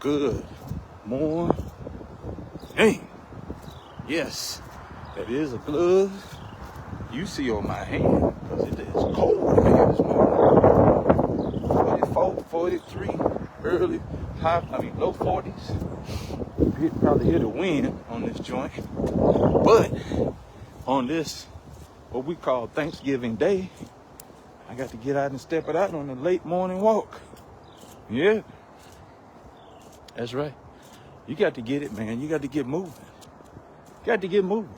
Good morning. Yes, that is a glove you see on my hand because it is cold in here this morning. 44, 43, early, low 40s. You probably hear the wind on this joint. But on this, what we call Thanksgiving Day, I got to get out and step it out on a late morning walk. Yeah, that's right. You got to get it, man. You got to get moving. Got to get moving.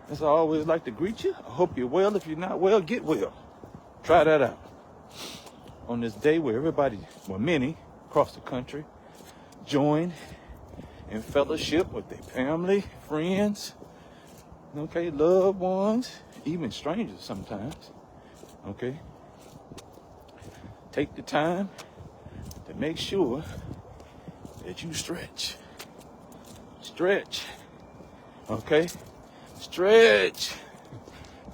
As I always like to greet you. I hope you're well. If you're not well, get well. Try that out. On this day where everybody, many across the country, join in fellowship with their family, friends, okay, loved ones, even strangers sometimes, okay? Take the time to make sure that you stretch. Stretch. Okay? Stretch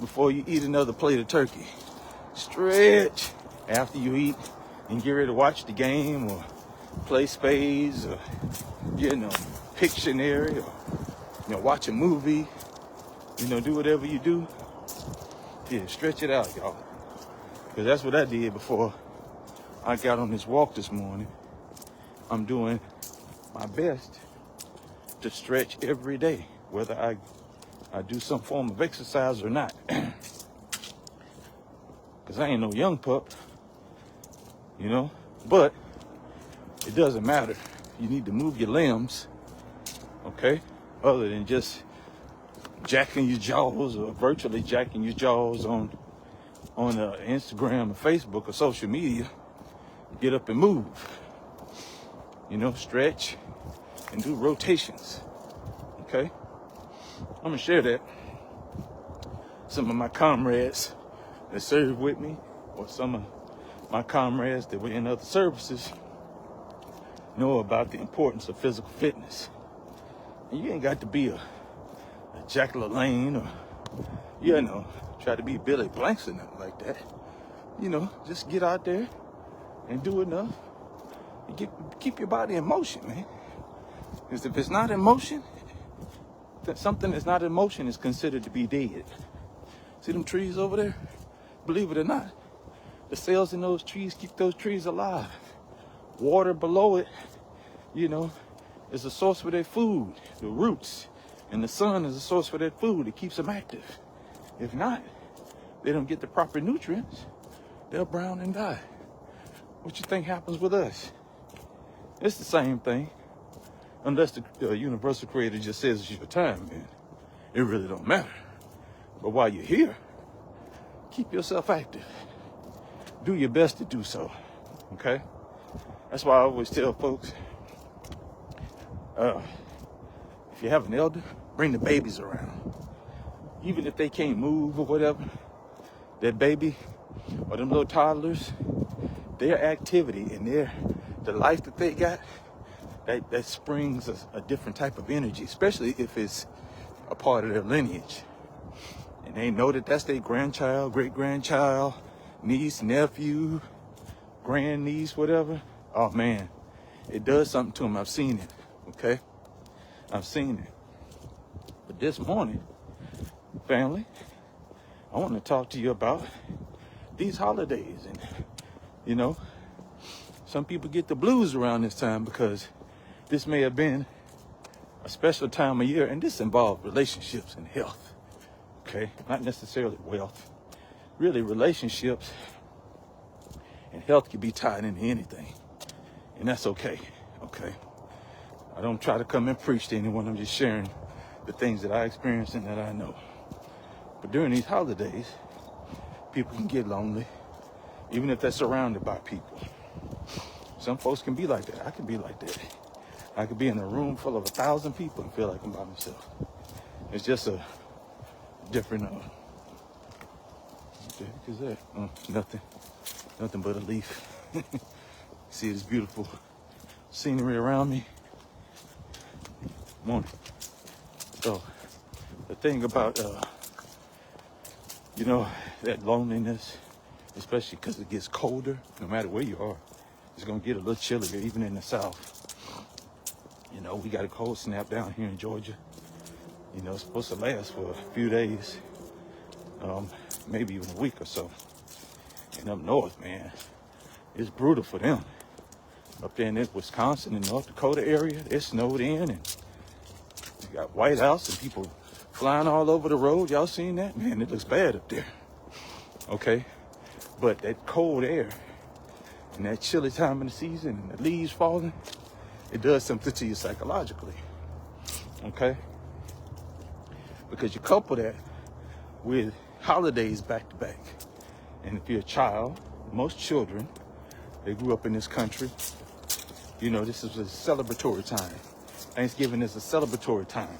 before you eat another plate of turkey. Stretch after you eat and get ready to watch the game or play spades or, Pictionary or, watch a movie. Do whatever you do. Yeah, stretch it out, y'all. Because that's what I did before I got on this walk this morning. I'm doing my best to stretch every day, whether I do some form of exercise or not. Because I ain't no young pup, but it doesn't matter. You need to move your limbs, okay? Other than just jacking your jaws or virtually jacking your jaws on Instagram or Facebook or social media. Get up and move. Stretch and do rotations. Okay? I'm gonna share that. Some of my comrades that served with me, or some of my comrades that were in other services, know about the importance of physical fitness. And you ain't got to be a Jack LaLanne or, try to be Billy Blanks or nothing like that. Just get out there and do enough. Keep your body in motion, man. Because if it's not in motion, something that's not in motion is considered to be dead. See them trees over there? Believe it or not, the cells in those trees keep those trees alive. Water below it, is a source for their food, the roots. And the sun is a source for their food. It keeps them active. If not, they don't get the proper nutrients. They'll brown and die. What you think happens with us? It's the same thing. Unless the universal creator just says it's your time, man. It really don't matter. But while you're here, keep yourself active. Do your best to do so, okay? That's why I always tell folks, if you have an elder, bring the babies around. Even if they can't move or whatever, that baby or them little toddlers, their activity and the life that they got, that springs a different type of energy, especially if it's a part of their lineage. And they know that that's their grandchild, great-grandchild, niece, nephew, grandniece, whatever. Oh, man, it does something to them. I've seen it, okay? I've seen it. But this morning, family, I want to talk to you about these holidays. And, some people get the blues around this time because this may have been a special time of year, and this involved relationships and health, okay? Not necessarily wealth. Really, relationships and health can be tied into anything, and that's okay, okay? I don't try to come and preach to anyone. I'm just sharing the things that I experienced and that I know. But during these holidays, people can get lonely, even if they're surrounded by people. Some folks can be like that. I can be like that. I could be in a room full of 1,000 people and feel like I'm by myself. It's just a different, what the heck is that? Nothing but a leaf. See this beautiful scenery around me? Morning. So the thing about, that loneliness, especially because it gets colder, no matter where you are, it's going to get a little chillier, even in the South. You know, we got a cold snap down here in Georgia. You know, it's supposed to last for a few days, maybe even a week or so. And up north, man, it's brutal for them. Up there in Wisconsin and North Dakota area, it snowed in, and you got whiteouts and people flying all over the road. Y'all seen that? Man, it looks bad up there. Okay? But that cold air and that chilly time of the season and the leaves falling, it does something to you psychologically. Okay? Because you couple that with holidays back to back. And if you're a child, most children, they grew up in this country. You know, this is a celebratory time. Thanksgiving is a celebratory time.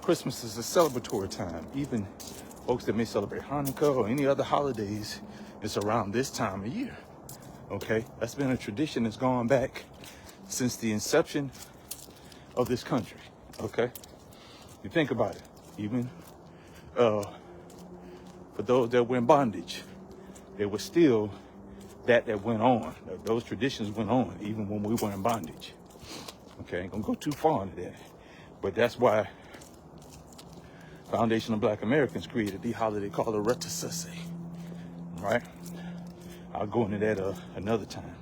Christmas is a celebratory time. Even folks that may celebrate Hanukkah or any other holidays, it's around this time of year. Okay? That's been a tradition that's gone back since the inception of this country. Okay? You think about it. Even for those that were in bondage, there was still that went on. Those traditions went on even when we were in bondage. Okay, ain't gonna go too far into that. But that's why Foundation of Black Americans created the holiday called the Reticese. Right? I'll go into that another time.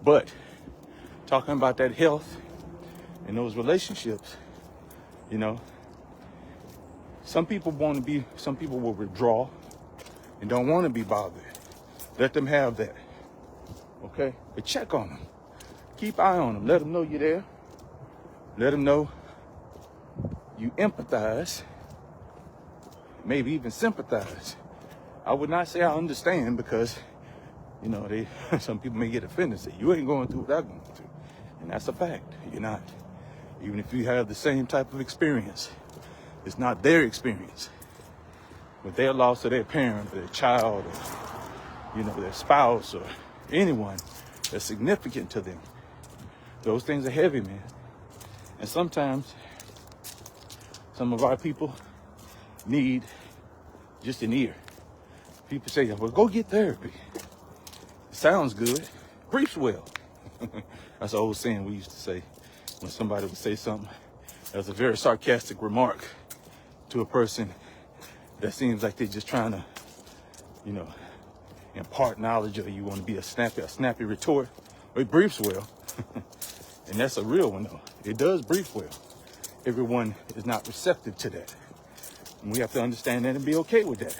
But talking about that health and those relationships, you know, some people will withdraw and don't want to be bothered. Let them have that. Okay? But check on them. Keep eye on them. Let them know you're there. Let them know you empathize. Maybe even sympathize. I would not say I understand because, you know, some people may get offended and say, you ain't going through what I'm going through. And that's a fact. You're not. Even if you have the same type of experience, it's not their experience. But their loss of their parent or their child or, you know, their spouse or anyone that's significant to them. Those things are heavy, man. And sometimes some of our people need just an ear. People say, well, go get therapy. It sounds good. Briefs well. That's an old saying we used to say when somebody would say something. That was a very sarcastic remark to a person that seems like they're just trying to, you know, impart knowledge, or you want to be a snappy retort. It briefs well. And that's a real one, though. It does brief well. Everyone is not receptive to that. And we have to understand that and be okay with that.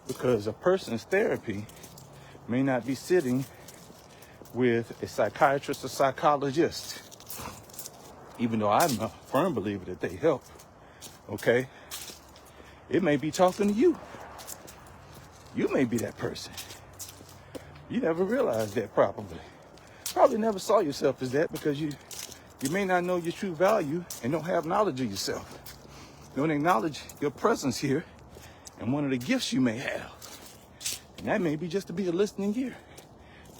Because a person's therapy may not be sitting with a psychiatrist or psychologist. Even though I'm a firm believer that they help. Okay? It may be talking to you. You may be that person. You never realized that probably. Probably never saw yourself as that because you may not know your true value and don't have knowledge of yourself. You don't acknowledge your presence here and one of the gifts you may have. And that may be just to be a listening ear.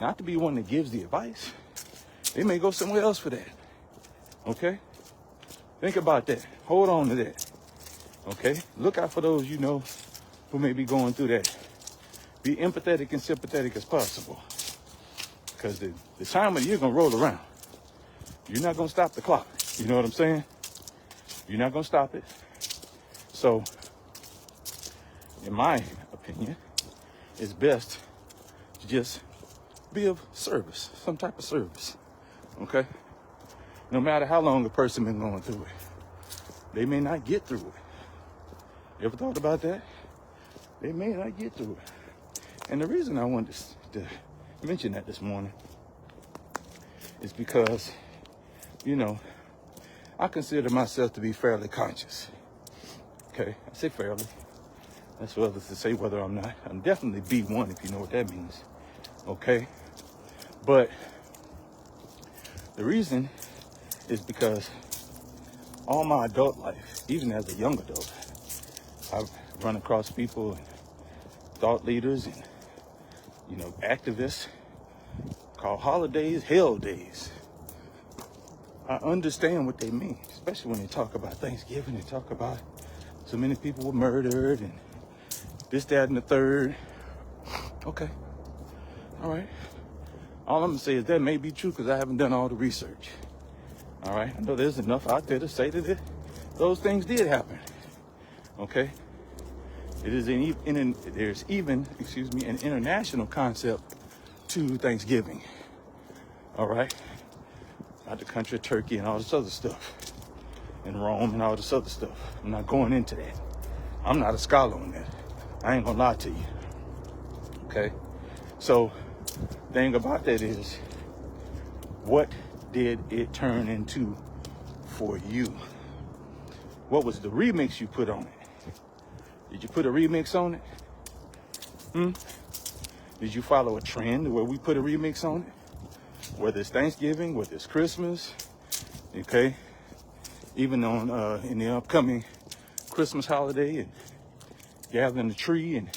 Not to be one that gives the advice. They may go somewhere else for that. Okay? Think about that. Hold on to that. Okay? Look out for those you know who may be going through that. Be empathetic and sympathetic as possible. Because the time of the year going to roll around. You're not going to stop the clock. You know what I'm saying? You're not going to stop it. So, in my opinion, it's best to just be of service. Some type of service. Okay? No matter how long a person been going through it. They may not get through it. You ever thought about that? They may not get through it. And the reason I wanted to mention that this morning is because, you know, I consider myself to be fairly conscious. Okay, I say fairly. That's for others to say whether I'm not. I'm definitely B1 if you know what that means. Okay? But the reason is because all my adult life, even as a young adult, I've run across people and thought leaders and, you know, activists call holidays hell days. I understand what they mean, especially when they talk about Thanksgiving. They talk about so many people were murdered and this, that, and the third. Okay. All right. All I'm going to say is that may be true because I haven't done all the research. All right, I know there's enough out there to say that those things did happen. Okay, it is there's even, an international concept to Thanksgiving. All right, not the country of Turkey and all this other stuff, and Rome and all this other stuff. I'm not going into that. I'm not a scholar on that. I ain't gonna lie to you. Okay, so the thing about that is, what did it turn into for you? What was the remix you put on it? Did you put a remix on it? Did you follow a trend where we put a remix on it? Whether it's Thanksgiving, whether it's Christmas, okay? Even on in the upcoming Christmas holiday, and gathering the tree and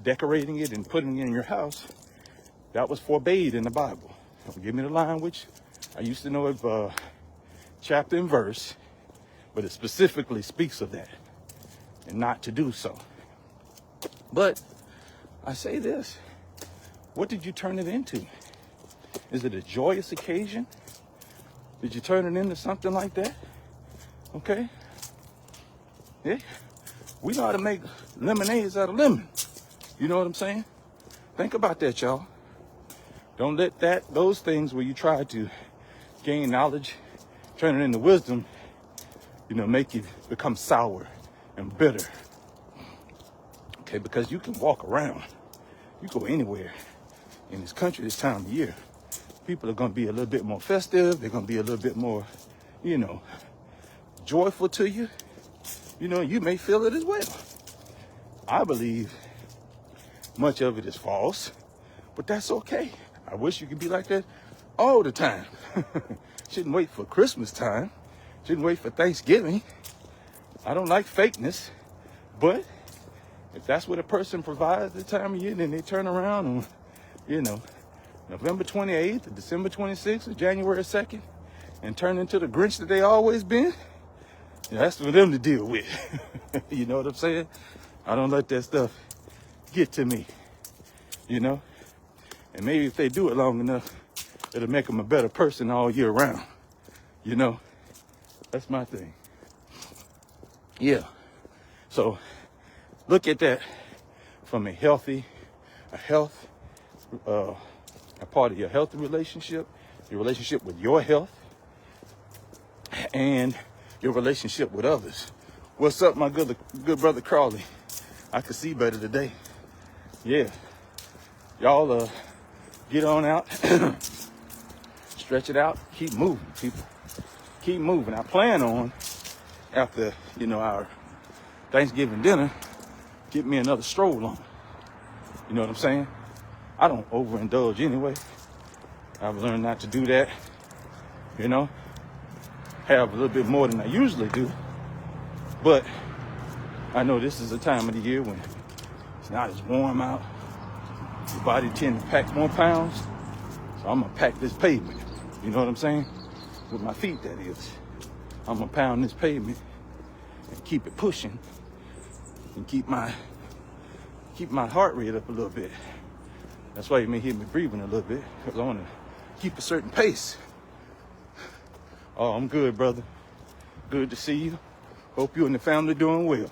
decorating it and putting it in your house, that was forbade in the Bible. Give me the line, which I used to know of chapter and verse, but it specifically speaks of that and not to do so. But I say this, what did you turn it into? Is it a joyous occasion? Did you turn it into something like that? Okay. Yeah. We know how to make lemonades out of lemon. You know what I'm saying? Think about that, y'all. Don't let those things where you try to gain knowledge, turn it into wisdom, make you become sour and bitter. Okay, because you can walk around, you go anywhere in this country this time of year, people are going to be a little bit more festive. They're going to be a little bit more, joyful to you. You may feel it as well. I believe much of it is false, but that's okay. I wish you could be like that all the time. Shouldn't wait for Christmas time. Shouldn't wait for Thanksgiving. I don't like fakeness, but if that's what a person provides the time of year, then they turn around on, November 28th, or December 26th, or January 2nd, and turn into the Grinch that they always been. That's for them to deal with. You know what I'm saying? I don't let that stuff get to me, And maybe if they do it long enough, it'll make them a better person all year round. That's my thing. Yeah. So look at that from a part of your healthy relationship, your relationship with your health, and your relationship with others. What's up, my good brother Crawley? I can see better today. Yeah. Y'all get on out, stretch it out, keep moving, people. Keep moving. I plan on, after, our Thanksgiving dinner, get me another stroll on. You know what I'm saying? I don't overindulge anyway. I've learned not to do that. Have a little bit more than I usually do. But I know this is a time of the year when it's not as warm out. Your body tends to pack more pounds. So I'm going to pack this pavement. You know what I'm saying? With my feet, that is. I'm going to pound this pavement and keep it pushing and keep my heart rate up a little bit. That's why you may hear me breathing a little bit, because I want to keep a certain pace. Oh, I'm good, brother. Good to see you. Hope you and the family doing well.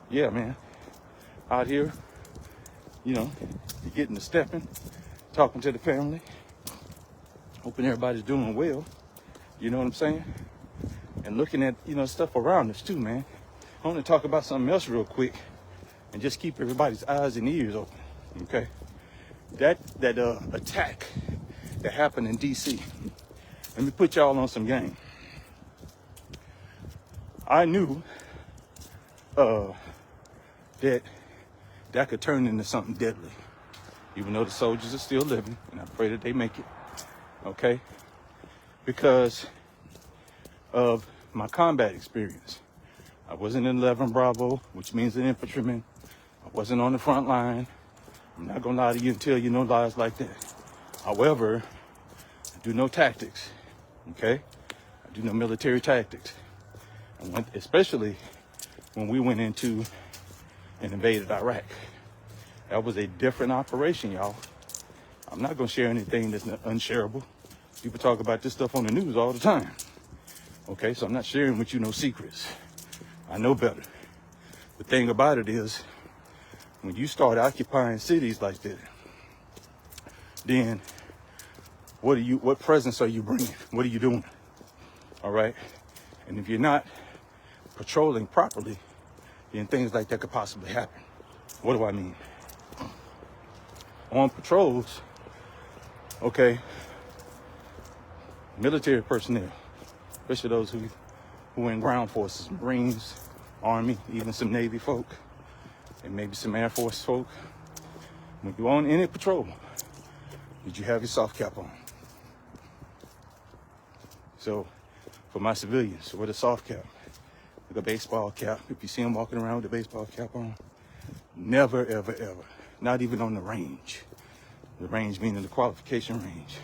Yeah, man. Out here, you're getting to stepping, talking to the family. Hoping everybody's doing well. You know what I'm saying? And looking at, stuff around us too, man. I want to talk about something else real quick and just keep everybody's eyes and ears open, okay? That attack that happened in D.C., let me put y'all on some game. I knew that could turn into something deadly, even though the soldiers are still living, and I pray that they make it, okay? Because of my combat experience. I wasn't in 11 Bravo, which means an infantryman. I wasn't on the front line. I'm not gonna lie to you and tell you no lies like that. However, I do know tactics, okay? I do know military tactics. Especially when we went into and invaded Iraq. That was a different operation, y'all. I'm not gonna share anything that's unshareable. People talk about this stuff on the news all the time. Okay, so I'm not sharing with you no secrets. I know better. The thing about it is, when you start occupying cities like that, then what presence are you bringing? What are you doing? All right? And if you're not patrolling properly, then things like that could possibly happen. What do I mean? On patrols, okay, military personnel, especially those who are in ground forces, Marines, Army, even some Navy folk, and maybe some Air Force folk. When you're on any patrol, did you have your soft cap on? So, for my civilians, with a soft cap, like a baseball cap, if you see them walking around with a baseball cap on, never, ever, ever, not even on the range meaning the qualification range,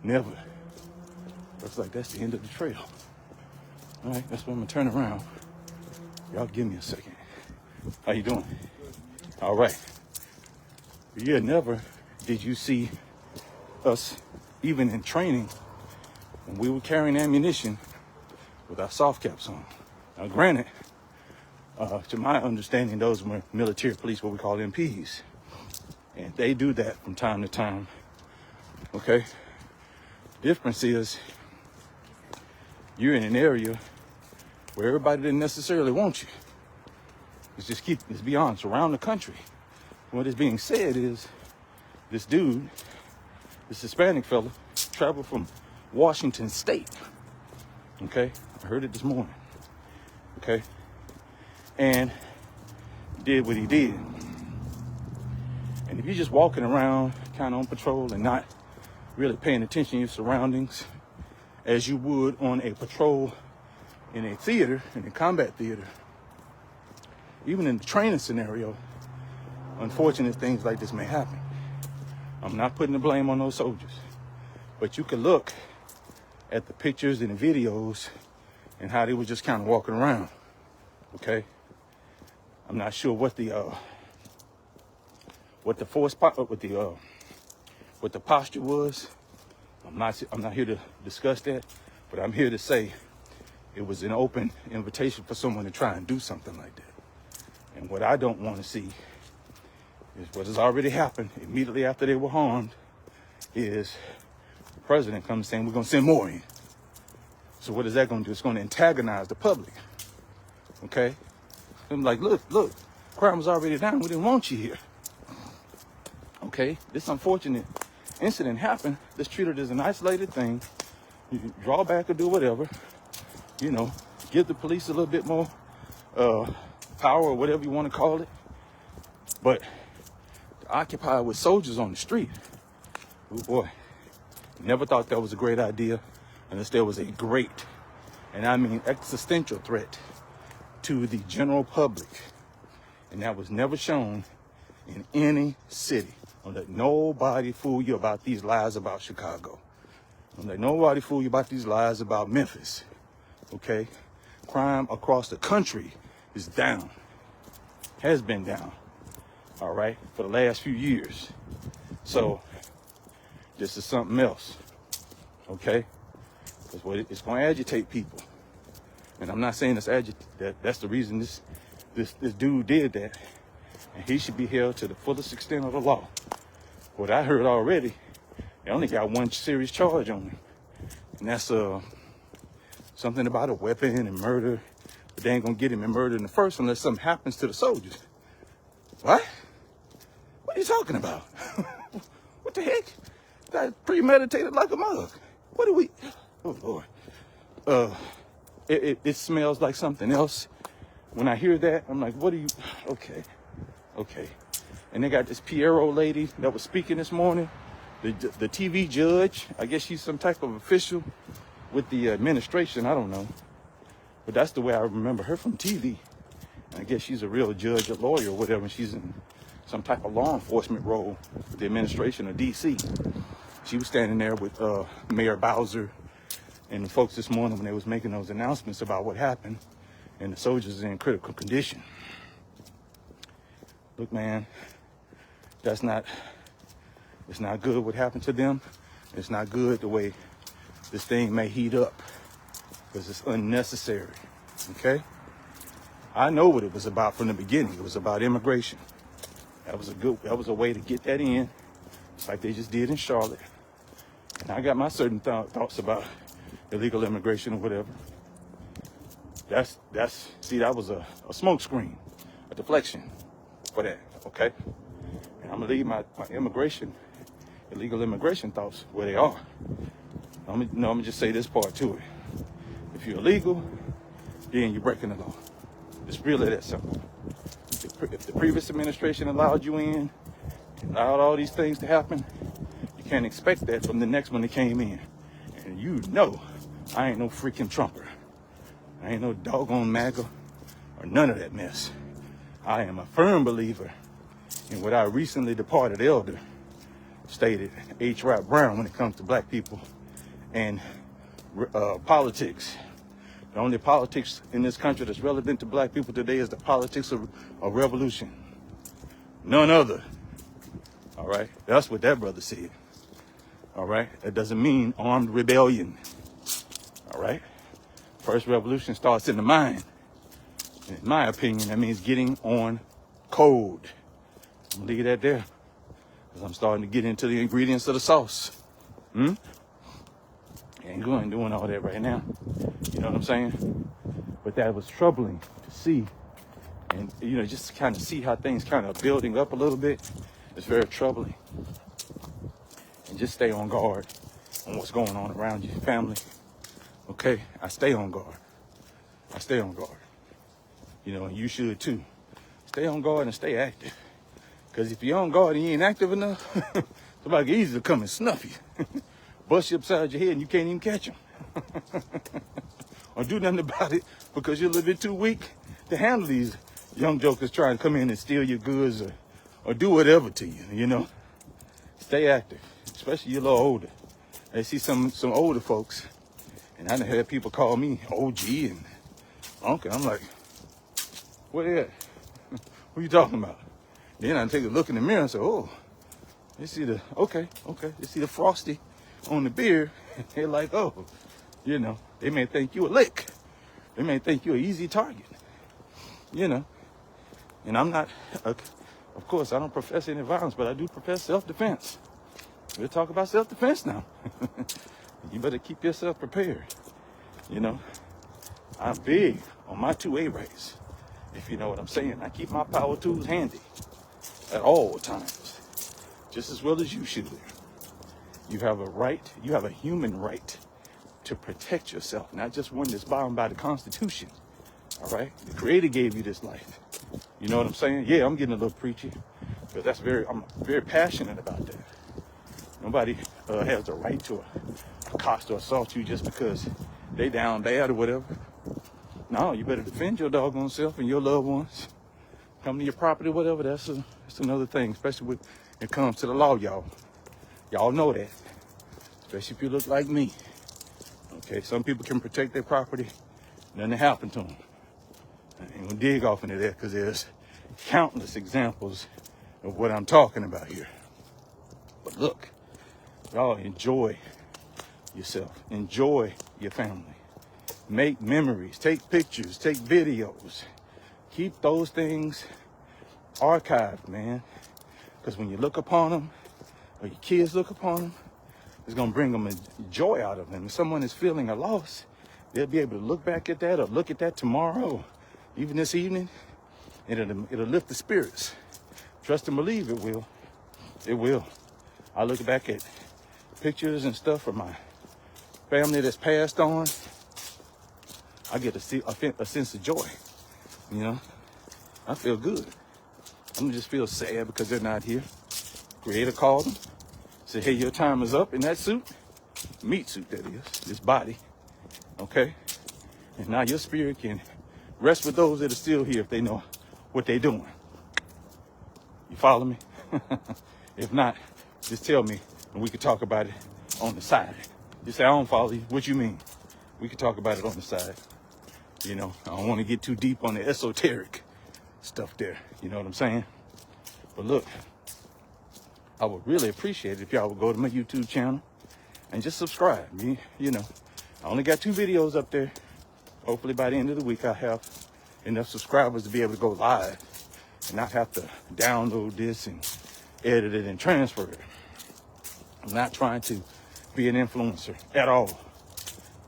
never. Looks like that's the end of the trail. All right, that's where I'm gonna turn around. Y'all give me a second. How you doing? All right. Yeah, never did you see us, even in training, when we were carrying ammunition with our soft caps on. Now, granted, to my understanding, those were military police, what we call MPs. And they do that from time to time. Okay? Difference is you're in an area where everybody didn't necessarily want you. Let's be honest, around the country. What is being said is this dude, this Hispanic fella, traveled from Washington State. Okay? I heard it this morning. Okay? And did what he did. And if you're just walking around kind of on patrol and not really paying attention to your surroundings as you would on a patrol in a theater, in a combat theater, even in the training scenario, unfortunate things like this may happen. I'm not putting the blame on those soldiers, but you can look at the pictures and the videos and how they were just kind of walking around. Okay? I'm not sure what the posture was. I'm not here to discuss that, but I'm here to say it was an open invitation for someone to try and do something like that. And what I don't want to see is what has already happened immediately after they were harmed, is the president comes saying we're going to send more in. So what is that going to do? It's going to antagonize the public. Okay? I'm like, look, crime was already down. We didn't want you here. Okay? This unfortunate incident happened. Let's treat it as an isolated thing. You can draw back or do whatever. You know, give the police a little bit more power or whatever you want to call it. But to occupy with soldiers on the street, oh boy, never thought that was a great idea unless there was a great, and I mean existential threat to the general public. And that was never shown in any city. Don't let nobody fool you about these lies about Chicago. Don't let nobody fool you about these lies about Memphis. Okay? Crime across the country is down. Has been down. All right? For the last few years. So, this is something else. Okay? Because it's going to agitate people. And I'm not saying that's the reason this dude did that. And he should be held to the fullest extent of the law. What I heard already, they only got one serious charge on him. And that's something about a weapon and murder. But they ain't gonna get him in murder in the first unless something happens to the soldiers. What? What are you talking about? What the heck? That premeditated like a mug. What do we? Oh Lord. It smells like something else. When I hear that, I'm like, what are you? Okay. And they got this Piero lady that was speaking this morning, the TV judge. I guess she's some type of official with the administration. I don't know. But that's the way I remember her from TV. And I guess she's a real judge, a lawyer, or whatever. And she's in some type of law enforcement role with the administration of D.C. She was standing there with Mayor Bowser and the folks this morning when they was making those announcements about what happened. And the soldiers are in critical condition. Look, man, it's not good what happened to them. It's not good the way this thing may heat up because it's unnecessary, okay? I know what it was about from the beginning. It was about immigration. That was a way to get that in, just like they just did in Charlotte. And I got my certain thoughts about illegal immigration or whatever. That was a smoke screen, a deflection for that, okay? And I'm gonna leave my illegal immigration thoughts where they are. I'm gonna just say this part to it. If you're illegal, then you're breaking the law. It's really that simple. If the previous administration allowed you in, allowed all these things to happen, you can't expect that from the next one that came in. And you know, I ain't no freaking Trumper. I ain't no doggone MAGA or none of that mess. I am a firm believer in what our recently departed elder stated, H. Rap Brown, when it comes to black people and politics. The only politics in this country that's relevant to black people today is the politics of revolution. None other. All right? That's what that brother said. All right? That doesn't mean armed rebellion. All right? First revolution starts in the mind. In my opinion, that means getting on code. I'm gonna leave that there because I'm starting to get into the ingredients of the sauce. Ain't going doing all that right now. You know what I'm saying? But that was troubling to see. And, you know, just to kind of see how things kind of building up a little bit. It's very troubling. And just stay on guard on what's going on around your family. Okay? I stay on guard. I stay on guard. You know, and you should too. Stay on guard and stay active. Because if you're on guard and you ain't active enough, somebody can easily come and snuff you. Bust you upside your head and you can't even catch them. Or do nothing about it because you're a little bit too weak to handle these young jokers trying to come in and steal your goods or do whatever to you, you know. Stay active, especially you're a little older. I see some older folks, and I done heard people call me OG and uncle. I'm like, what is that? What are you talking about? Then I take a look in the mirror and say, oh, you see the, okay. You see the frosty on the beard. They're like, oh, you know, they may think you a lick. They may think you an easy target, you know. And I'm not, of course, I don't profess any violence, but I do profess self-defense. We'll talk about self-defense now. You better keep yourself prepared, you know. I'm big on my 2A rights, if you know what I'm saying. I keep my power tools handy at all times, just as well as you should. You have a right, you have a human right to protect yourself, not just one that's bound by the Constitution, all right? The Creator gave you this life. You know what I'm saying? Yeah, I'm getting a little preachy, but I'm very passionate about that. Nobody has the right to accost or assault you just because they down bad or whatever. No, you better defend your doggone self and your loved ones. Come to your property, whatever, that's another thing, especially when it comes to the law, y'all. Y'all know that, especially if you look like me. Okay, some people can protect their property, nothing happened to them. I ain't gonna dig off into that because there's countless examples of what I'm talking about here. But look, y'all enjoy yourself, enjoy your family, make memories, take pictures, take videos, keep those things archived, man. Because when you look upon them, or your kids look upon them, it's going to bring them a joy out of them. If someone is feeling a loss, they'll be able to look back at that or look at that tomorrow, even this evening, and it'll lift the spirits. Trust and believe it will. It will. I look back at pictures and stuff from my family that's passed on. I get a sense of joy, you know. I feel good. I don't just feel sad because they're not here. Creator called them. Said, hey, your time is up in that suit. Meat suit, that is. This body. Okay? And now your spirit can rest with those that are still here if they know what they're doing. You follow me? If not, just tell me and we can talk about it on the side. You say, I don't follow you. What you mean? We can talk about it on the side. You know, I don't want to get too deep on the esoteric stuff there. You know what I'm saying? But look, I would really appreciate it if y'all would go to my YouTube channel and just subscribe. You know, I only got 2 videos up there. Hopefully by the end of the week, I'll have enough subscribers to be able to go live and not have to download this and edit it and transfer it. I'm not trying to be an influencer at all.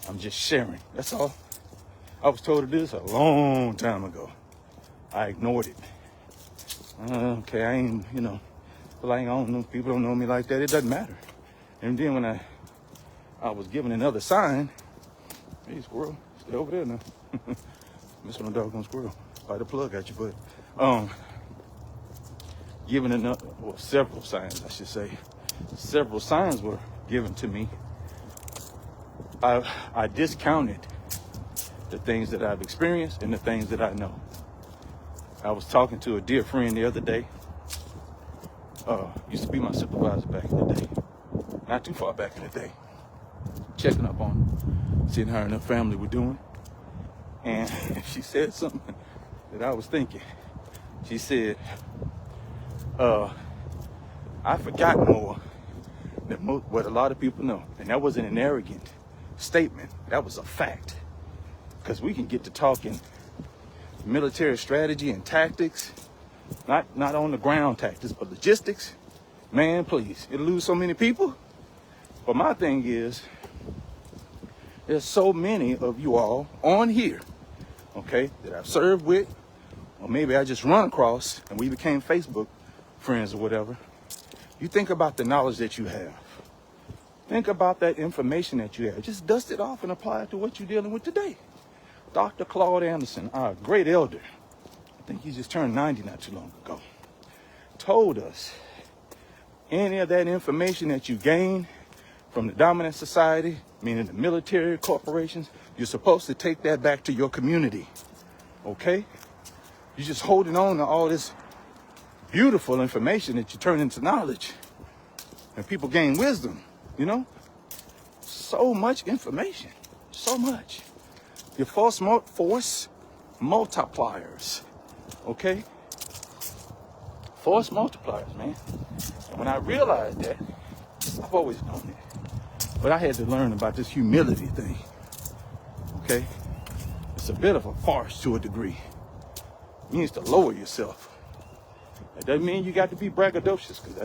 I'm just sharing. That's all. I was told to do this a long time ago. I ignored it. Okay, I ain't, you know, like I don't know, people don't know me like that. It doesn't matter. And then when I was given another sign, hey, squirrel, stay over there now. Missing a doggone squirrel. Bite the plug at you, but given another, well, several signs, I should say. Several signs were given to me. I discounted the things that I've experienced and the things that I know. I was talking to a dear friend the other day. Used to be my supervisor back in the day. Not too far back in the day. Checking up on her, seeing how her family were doing. And she said something that I was thinking. She said, I forgot more than what a lot of people know. And that wasn't an arrogant statement. That was a fact. Because we can get to talking military strategy and tactics, not on the ground tactics, but logistics. Man, please, it'll lose so many people. But my thing is, there's so many of you all on here, okay, that I've served with, or maybe I just run across and we became Facebook friends or whatever. You think about the knowledge that you have. Think about that information that you have. Just dust it off and apply it to what you're dealing with today. Dr. Claude Anderson, our great elder, I think he just turned 90 not too long ago, told us any of that information that you gain from the dominant society, meaning the military corporations, you're supposed to take that back to your community, okay? You're just holding on to all this beautiful information that you turn into knowledge, and people gain wisdom, you know? So much information, so much. Your force multipliers, okay? Force multipliers, man. And when I realized that, I've always known it, but I had to learn about this humility thing, okay? It's a bit of a farce to a degree. It means to lower yourself. That doesn't mean you got to be braggadocious, because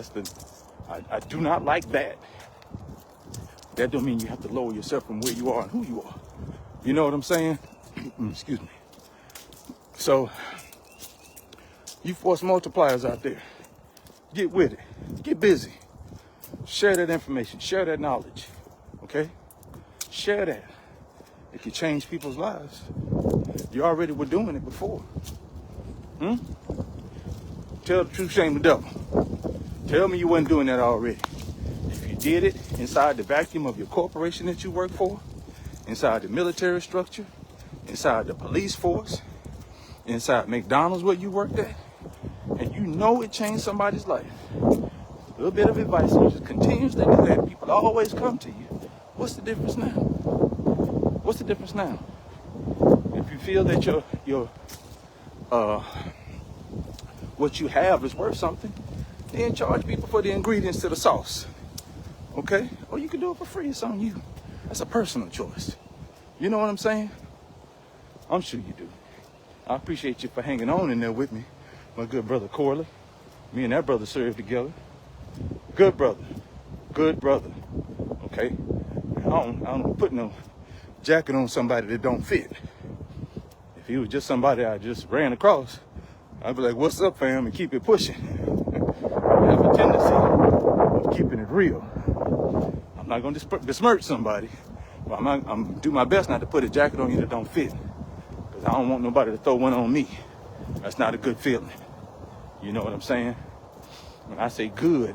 I do not like that. That don't mean you have to lower yourself from where you are and who you are. You know what I'm saying? Excuse me. So, you force multipliers out there. Get with it. Get busy. Share that information. Share that knowledge. Okay? Share that. It can change people's lives. You already were doing it before. Tell the truth, shame the devil. Tell me you wasn't doing that already. If you did it inside the vacuum of your corporation that you work for, inside the military structure, inside the police force, inside McDonald's where you worked at, and you know it changed somebody's life. A little bit of advice, you just continuously do that. People always come to you. What's the difference now? What's the difference now? If you feel that your what you have is worth something, then charge people for the ingredients to the sauce. Okay? Or you can do it for free. It's on you. That's a personal choice. You know what I'm saying? I'm sure you do. I appreciate you for hanging on in there with me. My good brother Corley. Me and that brother served together. Good brother. Good brother. Okay? I don't put no jacket on somebody that don't fit. If he was just somebody I just ran across, I'd be like, what's up, fam? And keep it pushing. I have a tendency of keeping it real. I'm not going to besmirch somebody. But I'm going to do my best not to put a jacket on you that don't fit. Because I don't want nobody to throw one on me. That's not a good feeling. You know what I'm saying? When I say good,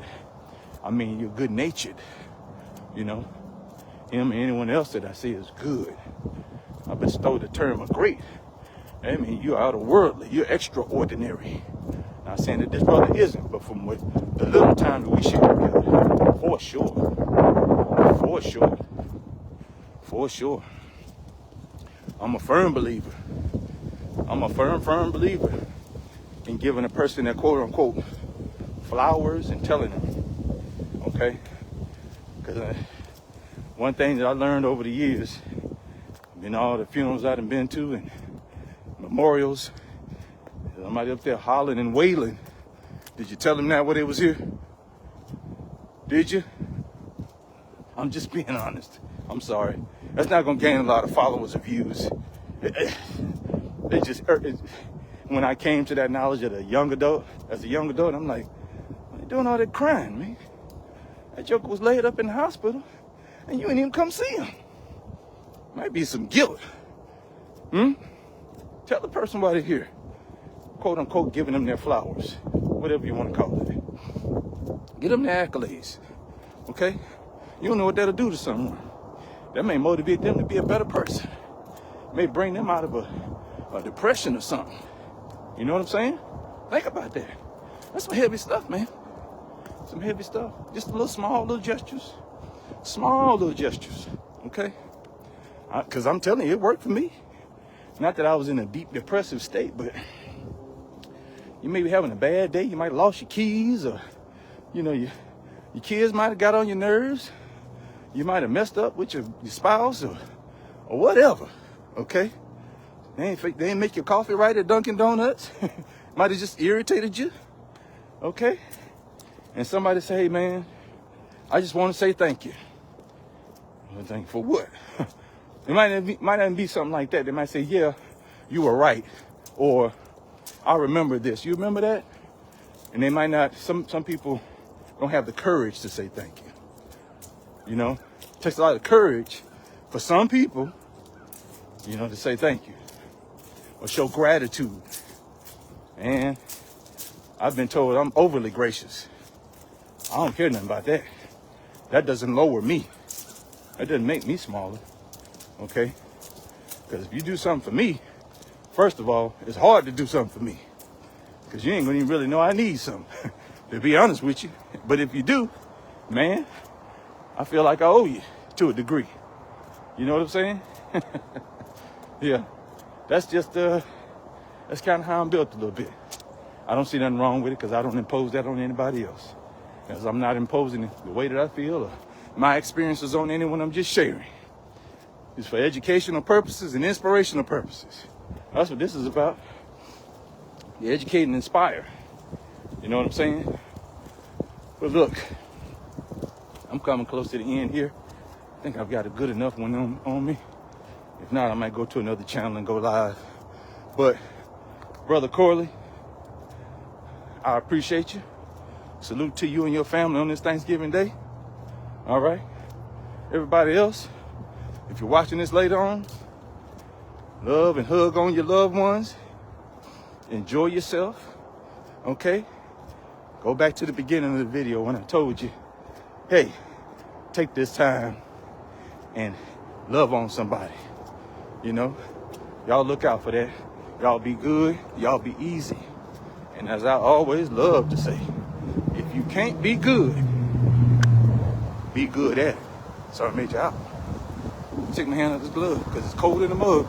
I mean you're good-natured. You know? Him and anyone else that I see is good. I bestow the term of great. I mean, you're out-of-worldly. You're extraordinary. Not saying that this brother isn't, but from what the little time that we share together, for sure. For sure. For sure. I'm a firm believer. I'm a firm believer in giving a person that quote-unquote flowers and telling them, okay? Because one thing that I learned over the years, in all the funerals I've been to and memorials, somebody up there hollering and wailing. Did you tell them that when they was here? Did you? I'm just being honest. I'm sorry. That's not gonna gain a lot of followers or views. It just, when I came to that knowledge as a young adult, I'm like, why you doing all that crying, man? That joker was laid up in the hospital and you ain't even come see him. Might be some guilt. Tell the person why they're here. Quote unquote, giving them their flowers. Whatever you want to call it. Get them their accolades. Okay? You don't know what that'll do to someone. That may motivate them to be a better person. May bring them out of a depression or something. You know what I'm saying? Think about that. That's some heavy stuff, man. Some heavy stuff. Just small little gestures. Small little gestures. Okay? Because I'm telling you, it worked for me. Not that I was in a deep depressive state, but you may be having a bad day. You might have lost your keys, or, you know, your kids might have got on your nerves. You might have messed up with your spouse or whatever. Okay? They ain't make your coffee right at Dunkin' Donuts. Might have just irritated you. Okay? And somebody say, hey, man, I just want to say thank you. Well, thank you for what? It might not be something like that. They might say, yeah, you were right. Or, I remember this. You remember that? And they might not, some people don't have the courage to say thank you. You know? It takes a lot of courage for some people, you know, to say thank you. Or show gratitude. And I've been told I'm overly gracious. I don't care nothing about that. That doesn't lower me. That doesn't make me smaller. Okay? Because if you do something for me, first of all, it's hard to do something for me. Because you ain't going to even really know I need something, to be honest with you. But if you do, man, I feel like I owe you to a degree. You know what I'm saying? Yeah. That's just, that's kind of how I'm built a little bit. I don't see nothing wrong with it because I don't impose that on anybody else. Because I'm not imposing it the way that I feel or my experiences on anyone. I'm just sharing. It's for educational purposes and inspirational purposes. That's what this is about. You educate and inspire. You know what I'm saying? But look, I'm coming close to the end here. I think I've got a good enough one on me. If not, I might go to another channel and go live. But, Brother Corley, I appreciate you. Salute to you and your family on this Thanksgiving Day. All right? Everybody else, if you're watching this later on, love and hug on your loved ones. Enjoy yourself. Okay? Go back to the beginning of the video when I told you, hey, take this time and love on somebody. You know? Y'all look out for that. Y'all be good. Y'all be easy. And as I always love to say, if you can't be good at it. Sorry I made you out. Take my hand out of this glove because it's cold in the mug.